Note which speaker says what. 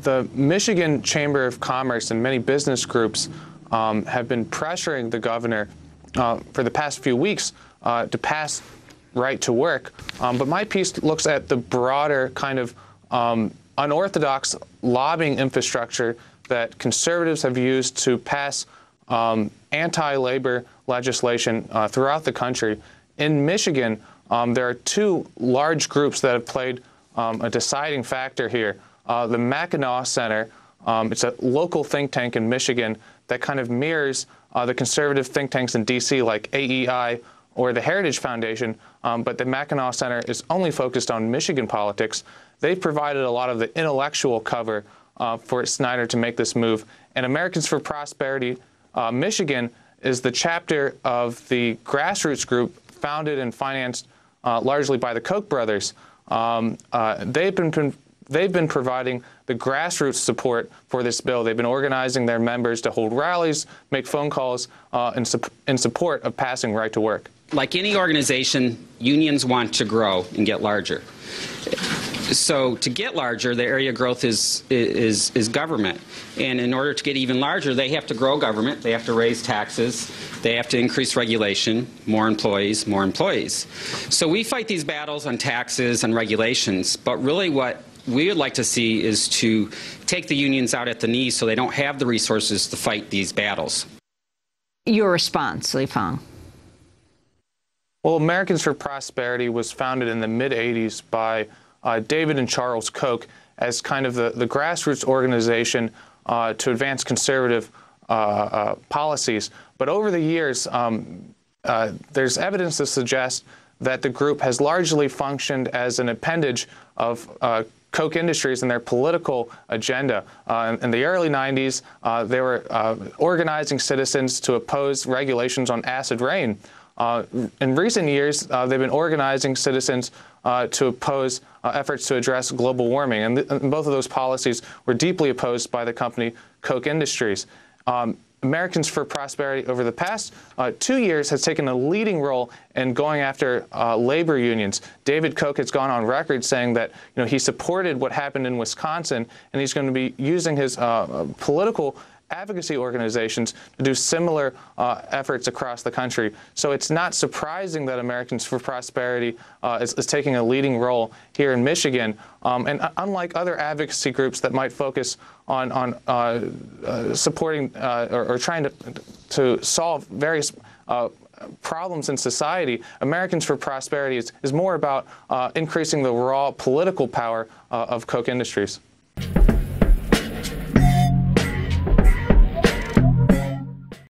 Speaker 1: the Michigan Chamber of Commerce and many business groups have been pressuring the governor for the past few weeks to pass right to work. But my piece looks at the broader kind of unorthodox lobbying infrastructure that conservatives have used to pass anti-labor legislation throughout the country. In Michigan, there are two large groups that have played a deciding factor here. The Mackinac Center, it's a local think tank in Michigan that kind of mirrors the conservative think tanks in D.C. like AEI or the Heritage Foundation, but the Mackinac Center is only focused on Michigan politics. They've provided a lot of the intellectual cover for Snyder to make this move. And Americans for Prosperity Michigan is the chapter of the grassroots group founded and financed largely by the Koch brothers. They've been providing the grassroots support for this bill. They've been organizing their members to hold rallies, make phone calls in support of passing right to work.
Speaker 2: Like any organization, unions want to grow and get larger. So to get larger, the area of growth is government. And in order to get even larger, they have to grow government, they have to raise taxes, they have to increase regulation, more employees, more employees. So we fight these battles on taxes and regulations, but really what we would like to see is to take the unions out at the knees so they don't have the resources to fight these battles.
Speaker 3: Your response, Li Fang.
Speaker 1: Well, Americans for Prosperity was founded in the mid-'80s by David and Charles Koch as kind of the grassroots organization to advance conservative policies. But over the years, there's evidence to suggest that the group has largely functioned as an appendage of Koch Industries and their political agenda. In the early 90s, they were organizing citizens to oppose regulations on acid rain. In recent years, they've been organizing citizens to oppose efforts to address global warming, and both of those policies were deeply opposed by the company Koch Industries. Americans for Prosperity over the past 2 years has taken a leading role in going after labor unions. David Koch has gone on record saying that he supported what happened in Wisconsin, and he's going to be using his political advocacy organizations to do similar efforts across the country. So it's not surprising that Americans for Prosperity is taking a leading role here in Michigan. And unlike other advocacy groups that might focus on supporting or trying to solve various problems in society, Americans for Prosperity is more about increasing the raw political power of Koch Industries.